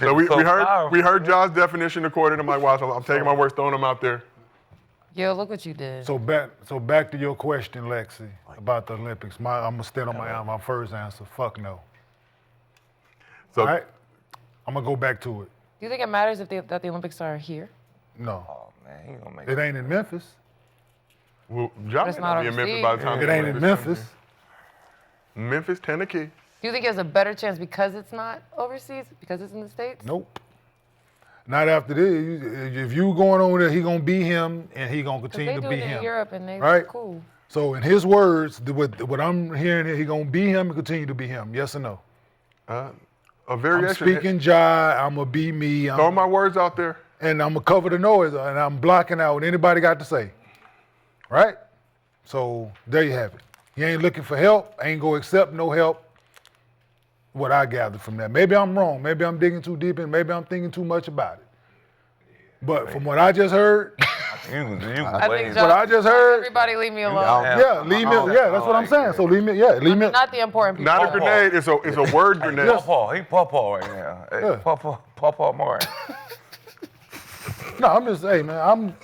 So we heard Ja's definition according to Mike Watts. I'm taking my words, throwing them out there. Yo, look what you did. So back to your question, Lexi, about the Olympics. I'm gonna stand on my first answer. Fuck no. So all right? I'm gonna go back to it. Do you think it matters that the Olympics are here? No. Oh man, he gonna make it. Ain't in Memphis. Well, Ja it's may not not be in Memphis by the time it ain't in Memphis. Memphis, Tennessee. Do you think there's a better chance because it's not overseas, because it's in the States? Nope. Not after this. If you going over there, he gonna be him, and he gonna continue to be him. In Europe and they right? Cool. So in his words, what I'm hearing here, he gonna be him and continue to be him. Yes or no? A variation. I'm speaking Ja. I'm gonna be me. Throw my words out there. And I'm gonna cover the noise, and I'm blocking out what anybody got to say. Right? So there you have it. He ain't looking for help. Ain't gonna accept no help. What I gathered from that. Maybe I'm wrong. Maybe I'm digging too deep, and maybe I'm thinking too much about it. But from what I just heard, what I just heard. Everybody leave me alone. Yeah, leave me. Yeah, that's what I'm saying. So leave me. Yeah, leave me. Not the important people. Not a grenade. It's a word grenade. He Paw right now. Hey, Paw Morant. No, I'm just saying, man.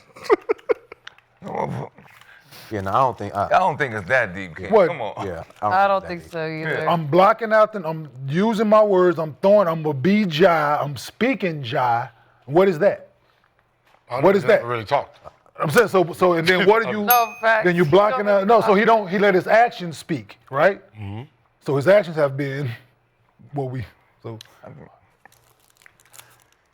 Yeah, no, I don't think. I don't think it's that deep, King. What? Come on. Yeah, I don't think so either. I'm blocking out. I'm using my words. I'm gonna be Ja. I'm speaking Ja. What is that? What is that? Really talked. I'm saying so. And then what are you? No facts. Then you blocking out. No, so he let his actions speak, right? Mm-hmm. So his actions have been what we. So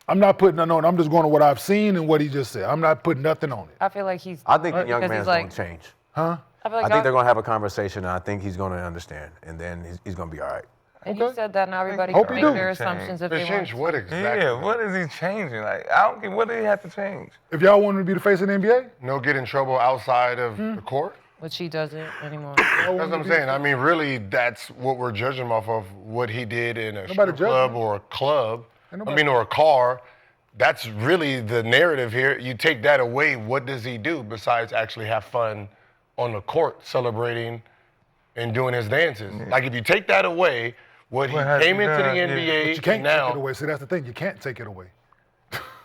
I'm not putting nothing on. I'm just going to what I've seen and what he just said. I'm not putting nothing on it. I feel like he's. I think the young because man's he's going to change. Huh? I feel like I think they're going to have a conversation, and I think he's going to understand, and then he's going to be all right. And you said that now everybody Hope can he make do. their assumptions if they Change want. what exactly? Yeah, what is he changing? Like, I don't get what did he have to change? If y'all want him to be the face of the NBA, No get in trouble outside of the court? Which he doesn't anymore. That's what I'm saying. I mean, really, that's what we're judging him off of, what he did in a Nobody strip judging club him. or a club. Ain't nobody- Or a car. That's really the narrative here. You take that away, what does he do besides actually have fun on the court celebrating and doing his dances? Like, if you take that away, what he came into the NBA but you can't now. take it away. See, that's the thing. You can't take it away.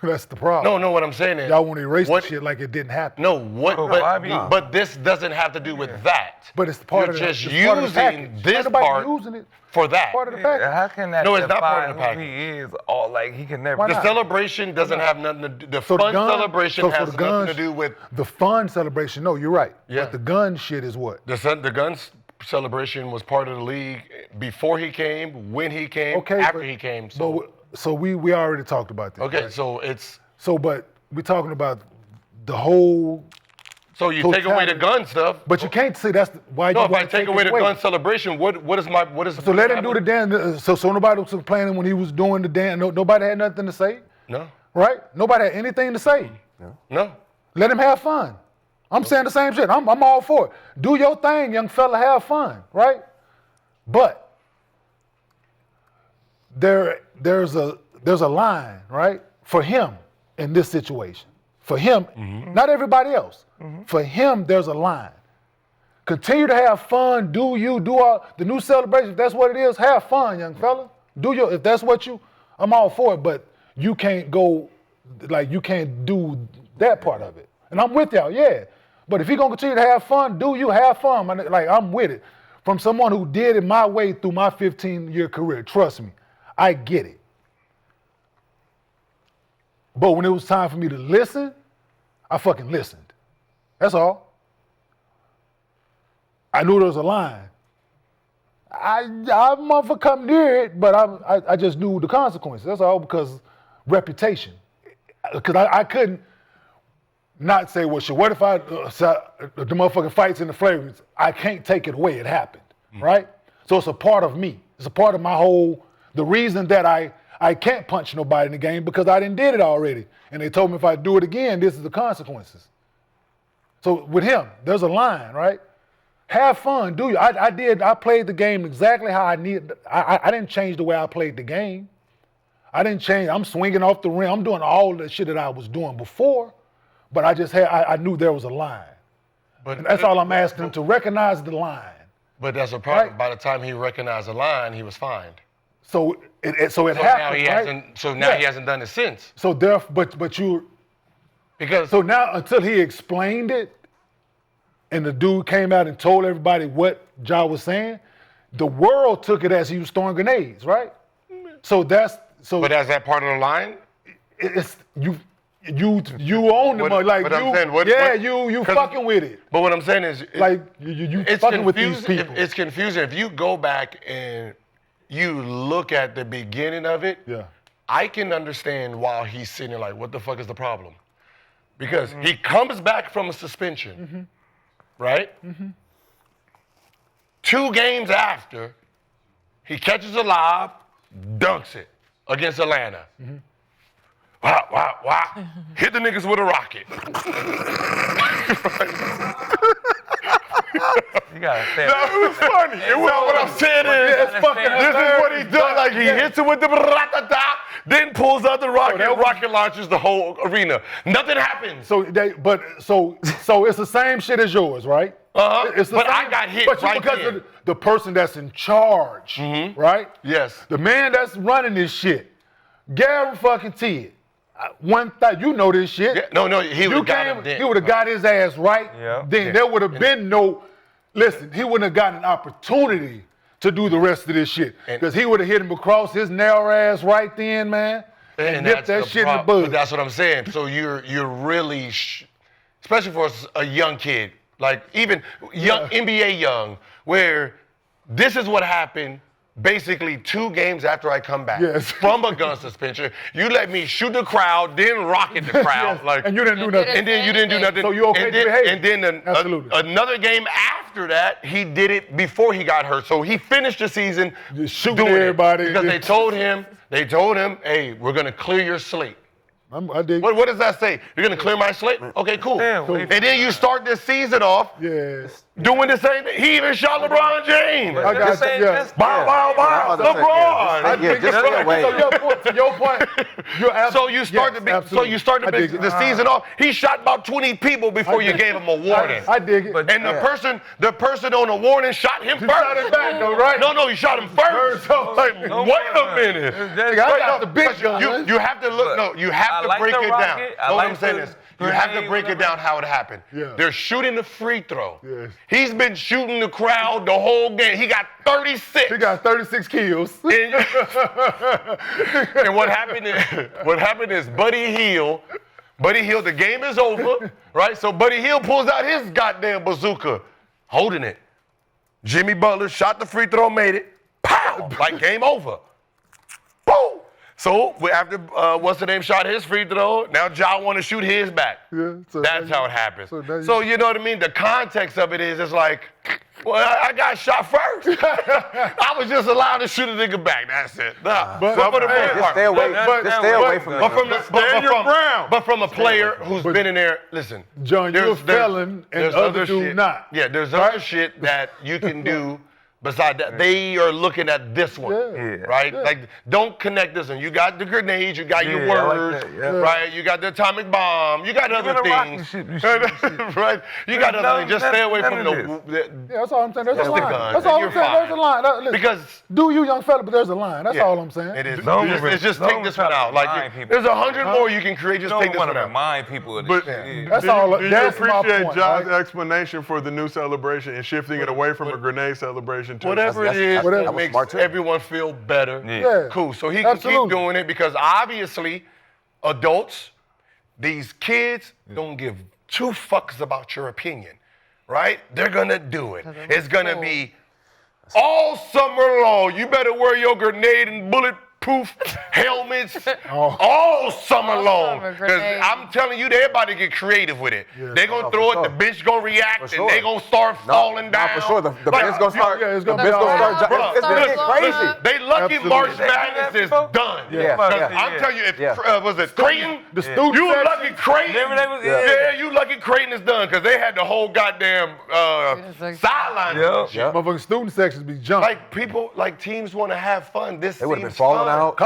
That's the problem. No, what I'm saying is. Y'all want to erase what- the shit like it didn't happen. No, what? But this doesn't have to do with that. But it's part You're of the just it's part of the using package. this Ain't nobody part using it. for that. Part of the package. How can that No, it's not part define of the who he is? All like he can never. Why The not? celebration doesn't have nothing to do. The So fun the gun, celebration so has the nothing guns, to do with the fun celebration. No, you're right. Yeah. But the gun shit is what? the guns celebration was part of the league before he came, when he came, Okay, after but- he came. So So we already talked about this. okay, right? so it's But we're talking about the whole. so you take away the gun stuff. But you can't say that's why No, you if I want take away the gun celebration, what is? So let him do the dance. So nobody was complaining when he was doing the dance. Nobody had nothing to say, No, right? Nobody had anything to say. no. Let him have fun. I'm saying the same shit. I'm all for it. Do your thing, young fella. Have fun, right? But there's a line, right, for him in this situation. For him, not everybody else. For him, there's a line. Continue to have fun. Do all the new celebration. If that's what it is, have fun, young fella. If that's what I'm all for it. But you can't go, you can't do that part of it. And I'm with y'all, yeah. But if you're gonna continue to have fun, have fun. I'm with it. From someone who did it my way through my 15-year career, trust me, I get it. But when it was time for me to listen, I fucking listened. That's all. I knew there was a line. I motherfucker come near it, but I just knew the consequences. That's all, because reputation. Because I couldn't not say, well, shit, what if the motherfucker fights in the flagrants? I can't take it away. It happened, right? So it's a part of me. It's a part of my the reason that I can't punch nobody in the game, because I done did it already. And they told me if I do it again, this is the consequences. So with him, there's a line, right? Have fun, do you? I played the game exactly how I needed. I didn't change the way I played the game. I didn't change. I'm swinging off the rim. I'm doing all the shit that I was doing before, but I knew there was a line. But and that's all I'm asking him, to recognize the line. But that's a problem. Right. By the time he recognized the line, he was fined. So it So happened, now he right? hasn't. So now he hasn't done it since. So but you. Because So now until he explained it, and the dude came out and told everybody what Ja was saying, the world took it as he was throwing grenades, right? So But is that part of the line? it's you own the What- money, like but I'm you, saying, what- you 'cause- fucking with it, But what I'm saying is, like you it's fucking with these confusing. people. It's confusing. If you go back and you look at the beginning of it, Yeah. I can understand why he's sitting there like, what the fuck is the problem? Because he comes back from a suspension, right? 2 games after, he catches a lob, dunks it against Atlanta. Wow. Hit the niggas with a rocket. You gotta say That was funny. It was What I'm saying is, this is what he does. Like he hits it with the ratata, then pulls out the rocket, rocket launches the whole arena. Nothing happens. So it's the same shit as yours, right? It's the But same, I got hit but right because then. of the person that's in charge, right? Yes. The man that's running this shit, Gary fucking T. One thing, you know this shit. Yeah, no, he You would have got him came, then. he would have got his ass right. Yeah. Then there would have been no. Listen, he wouldn't have gotten an opportunity to do the rest of this shit because he would have hit him across his narrow ass right then, man, and dipped that shit in the But bud. that's what I'm saying. So you're really, especially for a young kid, like even young NBA young, where this is what happened. Basically 2 games after I come back Yes. from a gun suspension, you let me shoot the crowd, then rocket the crowd, Yes. like, And you didn't do nothing. and then you didn't do nothing. So you okay and to then, behave? and then Absolutely. another game after that, he did it before he got hurt. So he finished the season Just shooting doing it everybody. because they told him, hey, we're gonna clear your slate. I dig. What does that say? You're gonna clear my slate? Okay, cool. Yeah, cool. And then you start this season off Yes. doing the same thing. He even shot LeBron James. I got This ain't you. Yeah. just- Bow, bow, bow. I was gonna say, LeBron. yeah, just stay away. So to your point, you're So you start the season off. He shot about 20 people before you gave him a warning. I dig it. But- And the person on the warning shot him first. shot him back though, right? No, he shot him first. So- Like, wait a minute. Nigga, I got the big gun. You have to look. No, you have I to like break the it rocket. down. I Know what like I'm saying the is, you have to grenade, break it whatever. down how it happened. Yeah. They're shooting the free throw. Yes. He's been shooting the crowd the whole game. He got 36. He got 36 kills. And what happened is Buddy Hield, the game is over, right? So Buddy Hield pulls out his goddamn bazooka, holding it. Jimmy Butler shot the free throw, made it. Pow! Like game over. Boom! So after what's the name shot his free throw, now Ja want to shoot his back. Yeah, so That's now how you- it happens. so now you- So you know what I mean? The context of it is it's like, well, I got shot first. I was just allowed to shoot a nigga back. That's it. Nah, But- for the most Just part. Stay away. but- Just stay away from But from the. Stand your ground. but from a player who's been in there, listen. John, you're a there's- felon and there's the other dude shit. not. Yeah, there's other shit that you can do besides that. They are looking at this one, Yeah. right? Like, don't connect this one. You got the grenades, you got your Yeah, I like words, that, yeah. right? You got the atomic bomb, you got other the rocket things, shit, you shoot. right? You got other things. Just stay away none from of the Yeah, that's all I'm saying. There's That's a the line. gun. That's all You're I'm saying. There's a fine. line. Listen, because. do you, young fella, but there's a line. That's Yeah. all I'm saying. It is. Don't It's just don't take this try one to out. Like remind people. there's 100 more you can create. Just You take don't this want one to out. remind people of this But shit. That's do all. you That's my appreciate point. Ja's right? explanation for the new celebration and shifting it away from a grenade celebration to Whatever it That's- is that that was makes smart too. everyone feel better. Yeah. Cool. So he can Absolutely. keep doing it because obviously adults, these kids don't give 2 fucks about your opinion, right? They're gonna do it. It's gonna be all summer long. You better wear your grenade and bulletproof helmets all summer All long. summer, Because grenade. I'm telling you, they're about to get creative with it. They're gonna throw it, sure. the bench gonna react, For sure. and they gonna start falling down. For sure. The Like, bench gonna start. yeah, it's the gonna bench be gonna all start. Bruh, It's gonna get Start crazy. over. they lucky Absolutely. March They do that Madness is before? done. Yeah. Because Yeah. I'm telling you, if Yeah. was it Creighton? The student You section- lucky Creighton. They was- yeah. yeah. you lucky Creighton is done because they had the whole goddamn sideline. Yeah. Yeah. Motherfucking student sections be jumping. Like people, like teams want to have fun. This They would've been seems falling fun. out.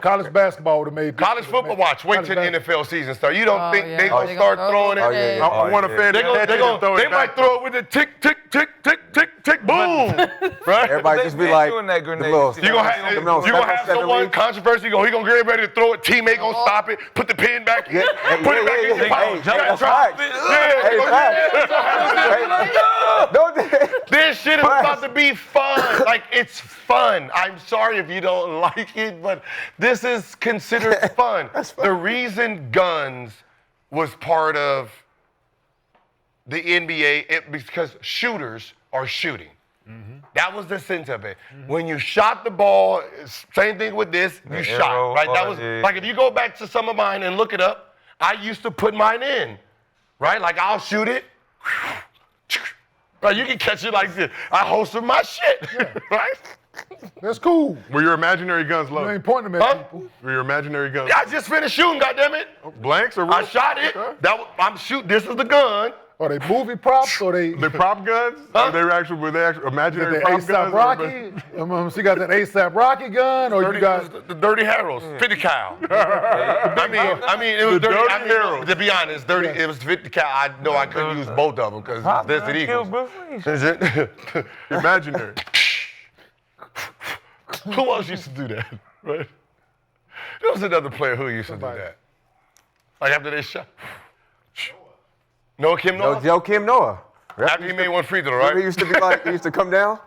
College basketball would have made. College football, watch. Wait till the NFL season start. You don't think they gonna They start gonna throwing throw it? it. I want a fan They to might throw it with the tick, tick, tick, tick, tick, tick, boom. Right? Everybody just be like, doing that the grenade. little- You gonna have, Them little you gonna have 7-on-7 someone leagues. controversy. He gonna get ready to throw it. Teammate gonna stop it. Put the pin back. Yeah, Put it back in your pocket. That's Try- facts. Yeah, Hey, facts. Don't This shit is about to be fun. Like, it's fun. I'm sorry if you don't like it, but this is considered fun. The reason guns was part of the NBA because shooters are shooting. That was the sense of it. When you shot the ball, same thing with this, you shot, arrow, right? That was yeah. like if you go back to some of mine and look it up, I used to put mine in, right? Like I'll shoot it. Right, you can catch it like this. I hosted my shit, right? That's cool. Were your imaginary guns You loaded? ain't pointing them at people. Were your imaginary guns I just finished shooting, goddammit. blanks or real? I shot it. Okay. I'm shooting. This is the gun. Are they movie props or they? The prop guns? Huh? Were they actual imaginary The prop ASAP guns? Rocky? So you got that ASAP Rocky gun, or you got The Dirty Harrows, 50 cal. I mean, it was The dirty. Dirty I mean, Harrows. to be honest, dirty. It was 50 cal. I know I couldn't use both of them because this the Eagles. Is it? Imaginary. Who else used to do that? Right? There was another player who used to do that. Like after they shot. Noah Kim Noah? Joe Kim Noah. After he made one free throw, Remember right? he used to be like, he used to come down.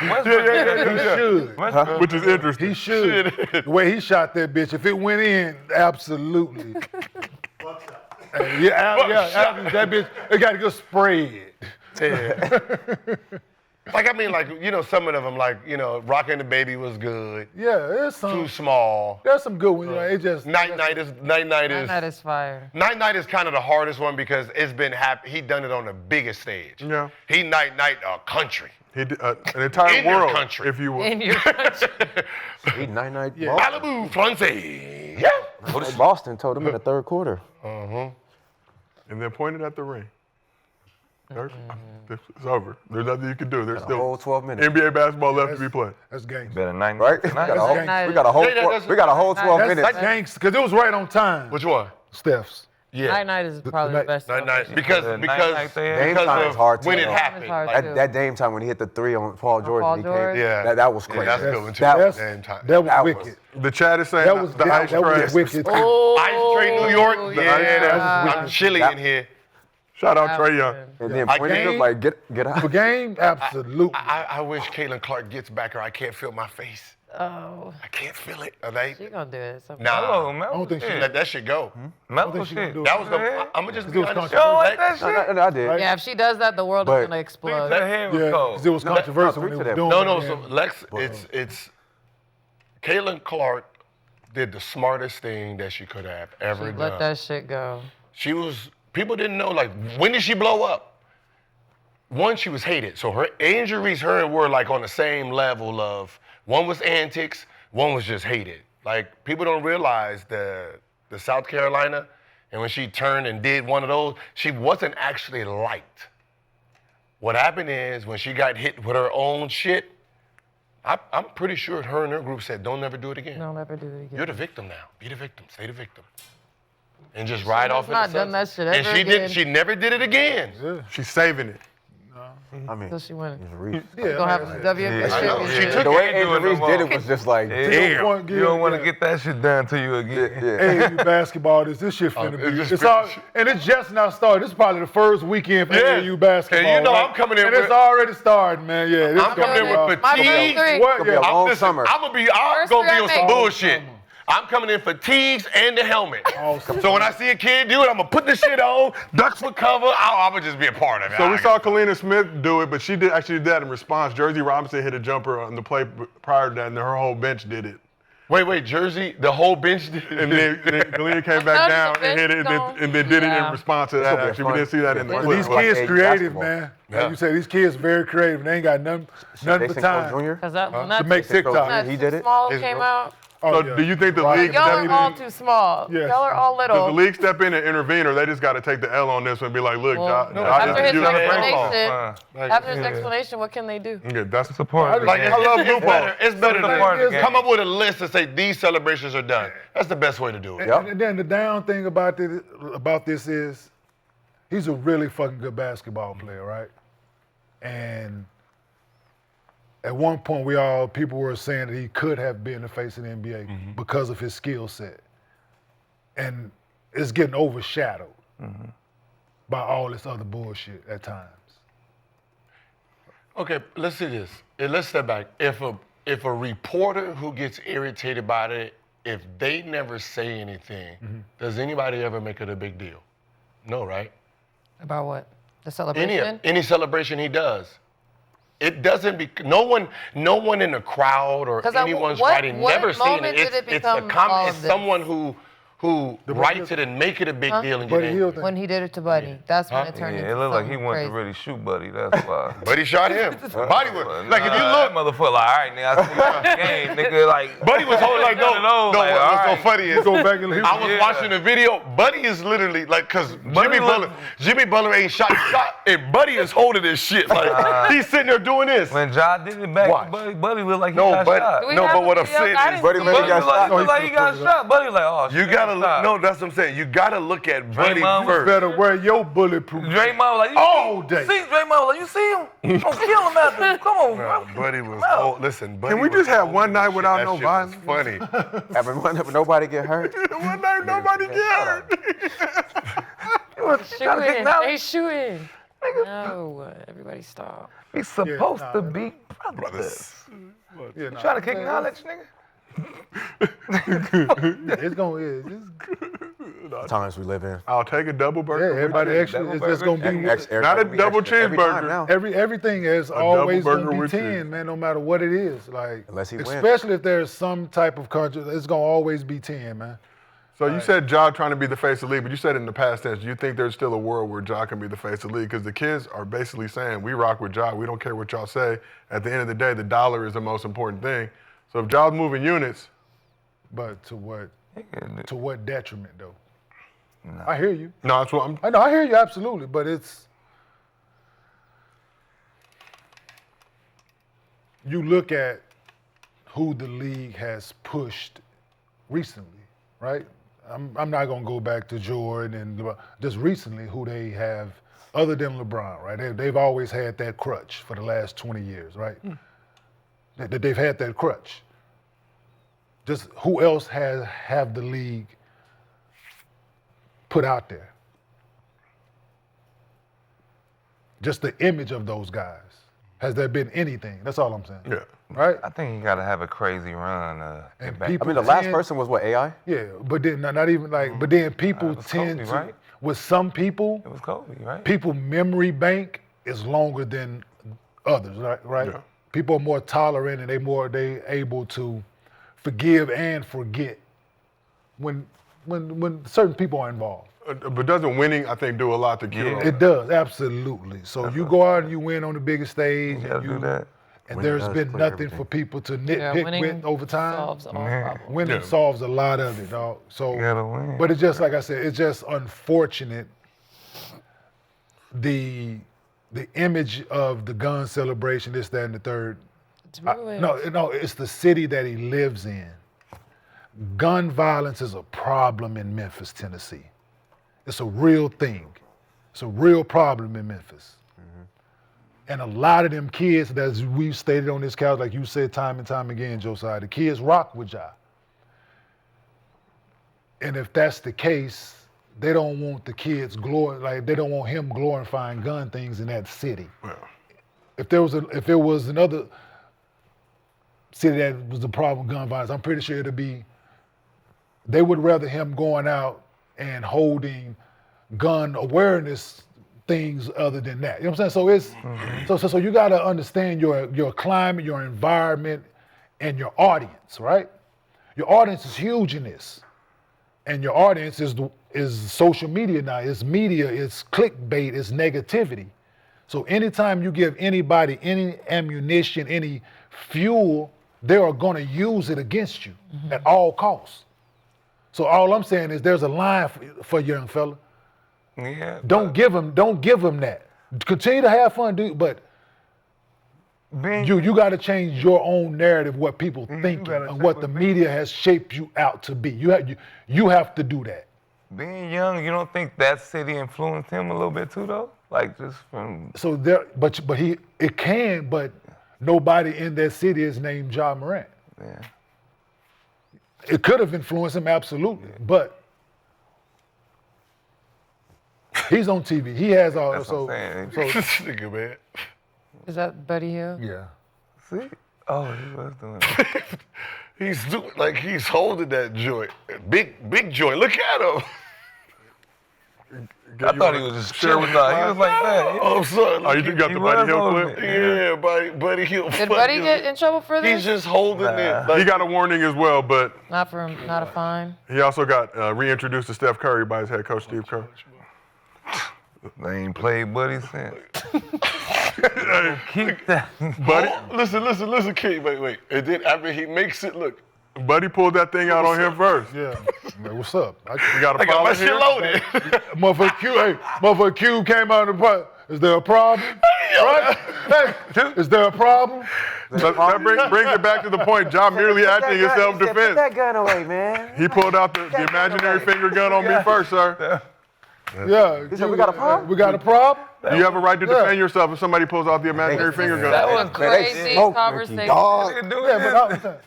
he should. Which is interesting. He should. The way he shot that bitch, if it went in, absolutely. That bitch, it got to go sprayed. Like, I mean, like, you know, some of them, like, you know, Rockin' the Baby was good. Yeah, there's some. Too small. There's some good ones. It just Night Night is That is fire. Night Night is kind of the hardest one because it's been he done it on the biggest stage. Yeah. He Night a country. He did, an entire In your world, country. if you will. In your country. He night Yeah. Boston. Malibu, France. Yeah. Boston told him in the third quarter. And then pointed at the ring. It's over. There's nothing you can do. There's A whole still 12 minutes. NBA basketball left to be played. That's gangster. Better 90. Right? We got a whole, That's we got a whole, that's- we got a whole 12 that's- minutes. That's gangster, because it was right on time. Which one? Steph's. Yeah. Night Night is probably the night- best. Night because The because Night Night there. Game time because is hard of too, when it though. happened. It's hard Like, too. That Dame time when he hit the three on Paul Jordan, Paul he George. came. Yeah. That was Yeah, crazy. that's a good one too. That That was- same time. That was That was- wicked. The chat is saying That was the ice that was train. wicked. Ice Tray New York. Oh, Yeah, yeah. I'm chilly in here. Shout out Trey Young. And then I pointed game- up like, get out. For game, absolutely. I wish Caitlin Clark gets back or I can't feel my face. Oh, I can't feel it. she gonna do it. Nah. Hello, Mel. I don't think she- Let that shit go. Mel think she gonna shit. do it. That was the. I'm gonna just be It was honest. controversial. You don't like that shit? No, I did. Yeah, if she does that, the world But- is gonna explode. That hair was Yeah, cold. because it was controversial when no, they to were them. doing No, it. so man. Lex, it's Caitlin Clark did the smartest thing that she could have ever She done. let that shit go. She was, people didn't know, like, when did she blow up? One, she was hated. So her injuries, her were like on the same level of, one was antics, one was just hated. Like, people don't realize the South Carolina, and when she turned and did one of those, she wasn't actually liked. What happened is, when she got hit with her own shit, I'm pretty sure her and her group said, don't never do it again. Don't ever do it again. You're the victim now. Be the victim. Stay the victim. And just ride off in not the done that sunset. shit And ever she again. did. She never did it again. She's saving it. I mean, Till she win. it's a reach. Yeah, Gonna have a WNBA I know. She championship. took The way it. Angel Reese did it was just like, Damn. Yeah, You don't want to yeah. get that shit done to you again. yeah. AAU basketball, this shit finna it's be. just It's finna- all, and it's just now started. This is probably the first weekend for Yeah. AAU basketball. And you know right? I'm coming in and with- it's already starting, man. Yeah, this I'm coming in with My fatigue. first three. What? It's gonna be a Yeah. long Listen, summer. I'm gonna First be three on I some make. bullshit. I'm coming in fatigues and the helmet. Awesome. So when I see a kid do it, I'm gonna put the shit on, ducks for cover. I'm gonna just be a part of it. So we saw Kalina Smith do it, but she did actually did that in response. Jersey Robinson hit a jumper on the play prior to that, and her whole bench did it. Wait, Jersey, the whole bench did And then Kalina came back down and hit it, and then did it in Yeah. response to that. gonna be Actually, we fun. didn't see that in the Yeah. But clip. these Like kids AAU creative, basketball. man. Yeah. Like you say, these kids very creative. They ain't got nothing but Jason Cole time Jr. Cause that when to make that TikTok. He did it? small His came bro- out. Oh, So yeah. do you think the Right. league Y'all step are in? all too small. Yes. Y'all are all Does the little. league step in and intervene, or they just got to take the L on this one and be like, look, Well, Ja, no, Ja after didn't his do that. explanation, after his explanation, what can they do? Yeah, that's It's a part of the Like game. I love it's loopholes. better. It's better It's a part of the to game. come up with a list and say these celebrations are done. That's the best way to do it. And then the down thing about this is he's a really fucking good basketball player, right? And at one point, people were saying that he could have been the face of the NBA because of his skill set. And it's getting overshadowed by all this other bullshit at times. Okay, let's see this. Let's step back. If a reporter who gets irritated by it, if they never say anything, does anybody ever make it a big deal? No, right? About what? The celebration? Any celebration he does. It doesn't be no one in the crowd or 'Cause anyone's what writing never seen moment it. did it It's a become all it's of this? someone who writes it and make it a big deal and get Buddy Hield angry. When he did it to Buddy. That's when it turned Yeah, into it looked like he something wanted crazy. to really shoot Buddy. That's why. Buddy shot him. Buddy was like if you that look, motherfucker, like, all right, nigga, I see you in the game, nigga, like. Buddy was holding like no. like, all What's so right. funny is Go back and I was watching the video. Buddy is literally like, cause Jimmy Butler ain't shot, and Buddy is holding his shit. Like he's sitting there doing this. When Ja did it back, Watch. Buddy looked like he No, got shot. Do we no, have but the what I'm video? saying I is, didn't Buddy see really it. got shot. Looked like he got shot. Buddy like, oh, you shit, gotta he shot. no, that's what I'm saying. You gotta look at Buddy Draymond was first. Better wear your bulletproof. Draymond was like, All day. See, Draymond was like, you see him? Don't kill him after. Come on, bro. Buddy was listen. Buddy Can we was just have holding one night shit. without That no shit was violence? Funny. Having nobody get hurt. One night, nobody cared. Shooting. They shooting. No, everybody stop. We supposed to be brothers. Yeah, nah, Trying to kick knowledge, nigga? it's gonna. Times we live in. I'll take a double Yeah, burger. with everybody cheese. extra. It's just gonna be. Not a double cheeseburger. Now. Everything is double always burger gonna be with 10, cheese. man. No matter what it is, like Unless he wins. especially if there's some type of country, it's gonna always be 10, man. So you said Ja trying to be the face of the league, but you said in the past tense, do you think there's still a world where Ja can be the face of the league? Because the kids are basically saying, we rock with Ja, we don't care what y'all say. At the end of the day, the dollar is the most important thing. So if Ja's moving units, But to what detriment though? I hear you. no, that's what I'm. I know, I hear you absolutely, but you look at who the league has pushed recently, right? I'm not gonna go back to Jordan and LeBron. Just recently who they have, other than LeBron, right? They've always had that crutch for the last 20 years, right? That they've had that crutch. Just who else have the league put out there? Just the image of those guys. Has there been anything? That's all I'm saying. Yeah. Right? I think you gotta have a crazy run to And get back. people I mean, the last tend- person was what, AI? Yeah, but then not even like. But then people it was tend Kobe, to. right? With some people, It was Kobe, right? people memory bank is longer than others, right? Yeah. People are more tolerant and they able to forgive and forget when certain people are involved. But doesn't winning, I think, do a lot to cure? It does, absolutely. So you go out and you win on the biggest stage, You gotta do that. and Winning there's does been clear nothing everything. for people to Yeah, nitpick winning with over time. solves all Man. problems. Winning Yeah. solves a lot of it, dog. So, You gotta win. but it's just like I said, it's just unfortunate. The image of the gun celebration, this, that, and the third. It's ruined. No, it's the city that he lives in. Gun violence is a problem in Memphis, Tennessee. It's a real thing. It's a real problem in Memphis. And a lot of them kids, as we've stated on this couch, like you said time and time again, Josiah, the kids rock with Ja. And if that's the case, they don't want the kids they don't want him glorifying gun things in that city. Yeah. If there was another city that was the problem with gun violence, I'm pretty sure they would rather him going out and holding gun awareness things other than that. You know what I'm saying? So so you gotta understand your climate, your environment, and your audience, right? Your audience is huge in this. And your audience is social media now, it's media, it's clickbait, it's negativity. So anytime you give anybody any ammunition, any fuel they are going to use it against you at all costs. So all I'm saying is there's a line for young fella. Yeah. Don't give him that. Continue to have fun, dude, but you got to change your own narrative, what people think, and what the media has shaped you out to be. You have to do that. Being young, you don't think that city influenced him a little bit too, though? Like just from. So but it can, but nobody in that city is named Ja Morant. Yeah. It could have influenced him, absolutely, but he's on TV. He has all. That's what I'm saying. This nigga, man. Is that Buddy Hield? Yeah. See? Oh, he was doing that. He's holding that joint. Big joint. Look at him. I thought he was just chilling. He was like that. Oh, son. Oh, you got the Buddy Hield clip? Yeah, Buddy Hield. Did Buddy get in trouble for this? He's just holding it. He got a warning as well, but Not a fine. he also got reintroduced to Steph Curry by his head coach, Steve Kerr. They ain't played Buddy since. Keep that. Buddy, Listen, King. Wait. And then after he makes it, look. Buddy pulled that thing out on him first. Yeah. Man, what's up? You got a I got my problem shit here? loaded. Motherfucker Q came out of the pot. Is there a problem? Right? Hey, is there a problem? That brings it back to the point. Ja merely acting in Put self-defense. that gun away, man. He pulled out the imaginary finger gun on me first, sir. Yeah. He said, we got a problem? We got a problem? You have a right to defend yourself if somebody pulls out the imaginary finger That gun. was crazy conversation. You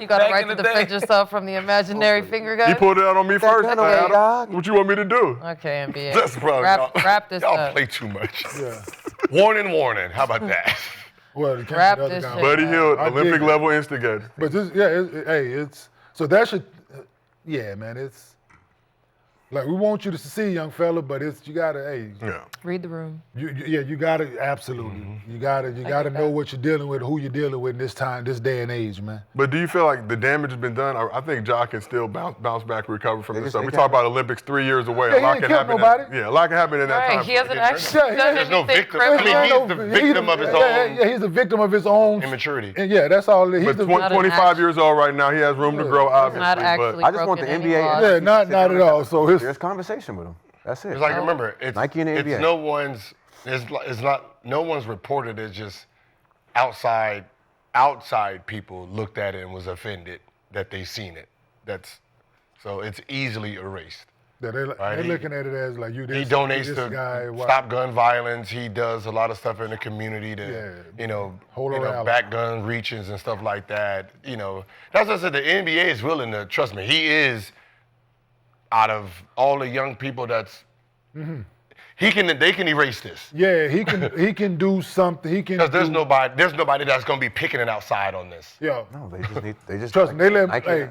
got a right to defend yourself from the imaginary finger gun? He pulled it out on me first. gun away, Adam. dog. What you want me to do? Okay, NBA. That's the problem. Wrap this y'all up. play too much. Yeah. Warning. How about that? Well, it came Wrap from the this other shit guy. Buddy Hield, I dig Olympic it. level instigator. But this, it's so that should, yeah, man. It's like we want you to succeed, young fella, but you gotta, Yeah. Read the room. you gotta absolutely, you gotta know what you're dealing with, who you're dealing with in this time, this day and age, man. But do you feel like the damage has been done? I think Ja can still bounce back, recover from this just- stuff. they We can. talk about Olympics 3 years away. Yeah, A he lot ain't can killed happen. nobody. A lot can happen in that Right, time. he hasn't frame. actually Yeah, done there's no anything victim. criminal. I mean, he's the victim of his own Yeah, he's a victim of his own immaturity. And yeah, that's all. He's But the, Not an 25 act- years old right now. He has room to grow, obviously. Not but actually I just want broken the any NBA laws. yeah, not at all. So his Serious conversation with him. That's it. It's like, remember, it's Nike and the NBA. it's not, no one's reported as just outside people looked at it and was offended that they seen it. So it's easily erased. Yeah, they're Right, looking at it as like you. This, He donates this to guy, why- stop gun violence. He does a lot of stuff in the community to, Hold around. back gun reachings and stuff like that. That's what I said. The NBA is willing to trust me. He is, out of all the young people, they can erase this. Yeah, he can do something. He can. Because there's nobody that's gonna be picking it outside on this. Yeah. No, they just Trust me, they let him. Nike- Hey,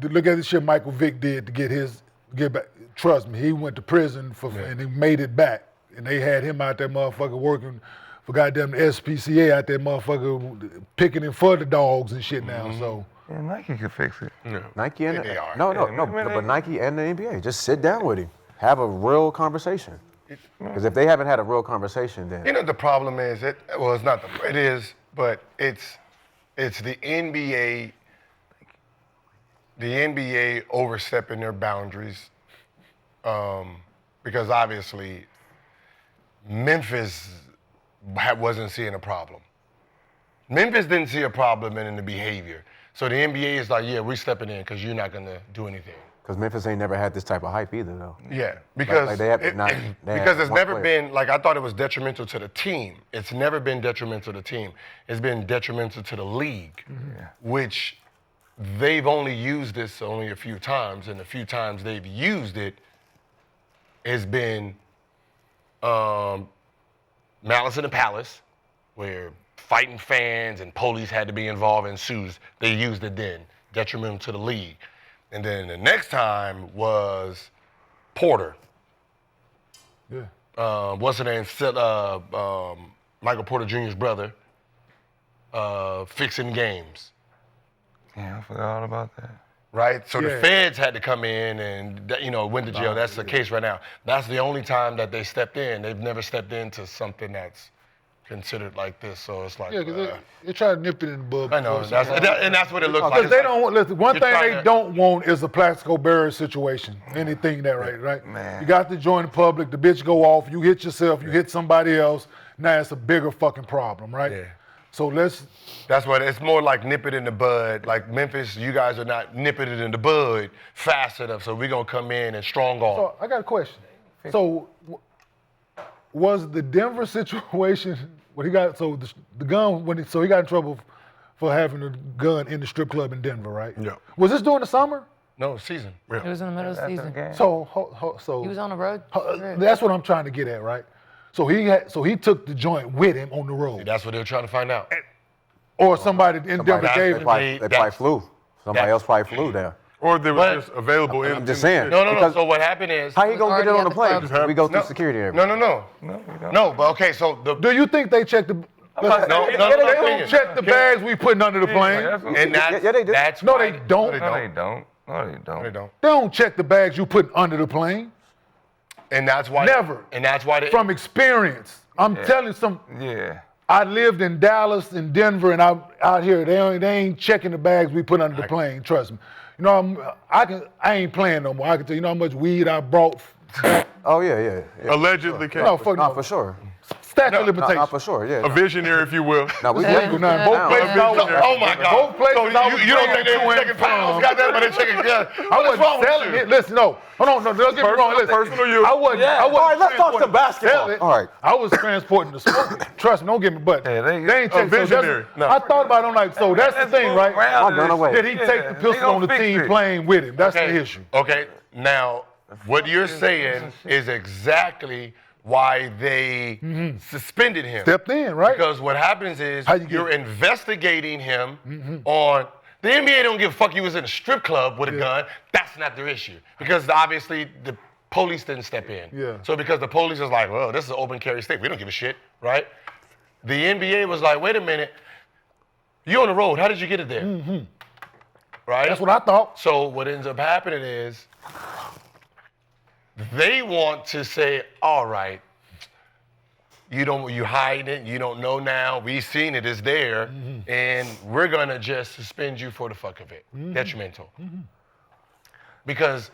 look at the shit Michael Vick did to get back. Trust me, he went to prison and he made it back. And they had him out there motherfucker working for goddamn SPCA out there motherfucker picketing for the dogs and shit now. So Yeah, Nike could fix it. Nike and they are. but Nike and the NBA just sit down with him, have a real conversation. Because if they haven't had a real conversation, then The problem is it's not it is, but it's the NBA. The NBA overstepping their boundaries, because obviously Memphis wasn't seeing a problem. Memphis didn't see a problem in the behavior. So the NBA is like, yeah, we're stepping in because you're not going to do anything. because Memphis ain't never had this type of hype either, though. Yeah, because Like, they have not- they because have it's one never player. been, like, I thought it was detrimental to the team. It's never been detrimental to the team. It's been detrimental to the league, which they've only used this only a few times, and the few times they've used it has been Malice in the Palace, where fighting fans and police had to be involved in suits. They used it then, detrimental to the league. And then the next time was Porter. yeah. What's the name? Michael Porter Jr.'s brother, fixing games. Yeah, I forgot all about that. Right? So the Yeah. feds had to come in and, went to jail. That's the case right now. That's the only time that they stepped in. They've never stepped into something that's considered like this. So it's like, Yeah, because they try to nip it in the bud. I know, and that's what it looks like. Because they don't want, listen, one you're thing trying they to- don't want is a Plaxico Berry situation. Anything that right? Man. You got to join the public, the bitch go off, you hit yourself, you hit somebody else, now it's a bigger fucking problem, right? Yeah. So That's what it's more like nip it in the bud. Like Memphis, you guys are not nipping it in the bud fast enough, so we're gonna come in and strong on. So I got a question. So was the Denver situation when he got the gun so he got in trouble for having a gun in the strip club in Denver, right? Yeah. Was this during the summer? No, season. It was in the middle of the After the season. game. So He was on the road. that's what I'm trying to get at, right? So he took the joint with him on the road, That's what they're trying to find out. or somebody in Denver that's gave the him. play. They probably flew. Somebody that's- else probably flew there. Or they were But- just available in I'm just in the saying. city. No. Because- So what happened is How he gonna get it on the already at plane? the club. We go through security and no. everything. No, we don't. No, but okay. So Do you think they checked the? no, they don't check the bags we putting under the plane. That's what- and that's Yeah, they do. That's No, why they don't. No, they don't. No, they don't. They don't. They don't check the bags you put under the plane. And that's why. Never. And that's why they. From experience, I'm telling you Yeah. I lived in Dallas and Denver, and I'm out here. They ain't checking the bags we put under the plane. Trust me. You know, I ain't playing no more. I can tell you know how much weed I brought. Oh yeah. Allegedly came. No, fuck No, no. for sure. Statute of No, limitations. not for sure. Yeah. A visionary, if you will. No, we Legal good. now. Both places I was, Oh my God. Both places So I was you don't think they bringing were to checking and pounds? from. Goddamn, but they checking guns. I What's wrong wasn't with selling you? it. Listen, no. Hold on, no, don't get me wrong. Listen, personal use. I wasn't. Yeah. I wasn't All right, let's talk some transporting basketball. selling. All right. I was transporting the smoke. Trust me, don't get me. But Yeah, they ain't a checking. So visionary. that's- I thought about it. I'm like, so that's the thing, right? I'm gonna wait. Did he take the pistol on the team playing with him? That's the issue. Okay. Now, what you're saying is exactly why they suspended him. Stepped in, right? Because what happens is How you get you're it? investigating him on. The NBA don't give a fuck. He was in a strip club with a gun. That's not their issue because obviously the police didn't step in. Yeah. So because the police is like, well, this is an open carry state. We don't give a shit, right? The NBA was like, wait a minute. You on the road. How did you get it there? Right. That's what I thought. So what ends up happening is they want to say, all right, you hide it, you don't know now, we seen it, it's there, and we're gonna just suspend you for the fuck of it. Detrimental. Because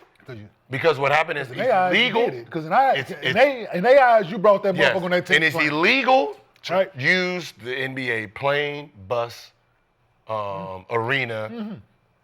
what happened is it's illegal. Because It's- in their eyes, you brought that Yes, motherfucker on that team. and it's illegal to Right. use the NBA plane, bus, arena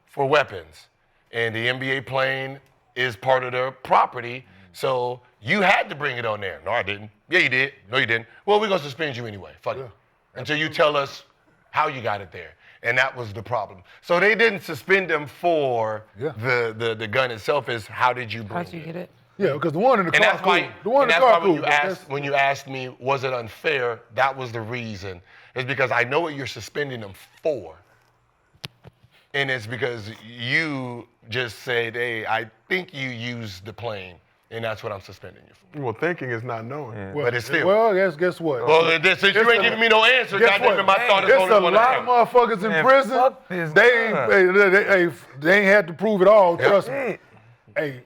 for weapons. And the NBA plane is part of their property, so you had to bring it on there. No, I didn't. Yeah, you did. No, you didn't. Well, we're gonna suspend you anyway. Fuck it. Until you tell us how you got it there. And that was the problem. So they didn't suspend them for the gun itself. Is how did you bring How'd you it? get it? Yeah, because the one in the And car that's why, cool. The one in and the that's car why cool. when you asked me, was it unfair? That was the reason. It's because I know what you're suspending them for. And it's because you just said, hey, I think you used the plane, and that's what I'm suspending you for. Well, thinking is not knowing. But it's still. Well, guess what? Well, since you ain't giving me no answer, Guess goddamn it, what? my thought is It's only a one lot of motherfuckers in Man, prison. fuck this They ain't had to prove it all. Trust me. Hey, Hey,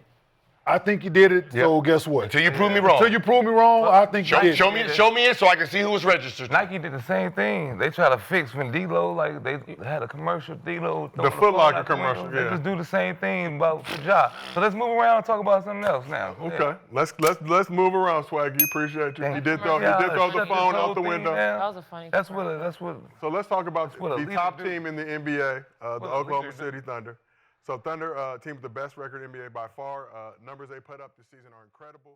I think you did it. So guess what? Until you prove me wrong. Until you prove me wrong, I think you did. Show me it so I can see who was registered. Nike did the same thing. They try to fix when D-Lo, like they had a commercial, D-Lo. The Foot Locker commercial, They yeah. just do the same thing about the job. So let's move around and talk about something else now. Okay, let's move around, Swaggy. Appreciate you. You did throw the phone out the window. That was a funny. That's what. So let's talk about what a the leader top do. team in the NBA, the a Oklahoma leader do. City Thunder. So Thunder team with the best record in NBA by far. Numbers they put up this season are incredible.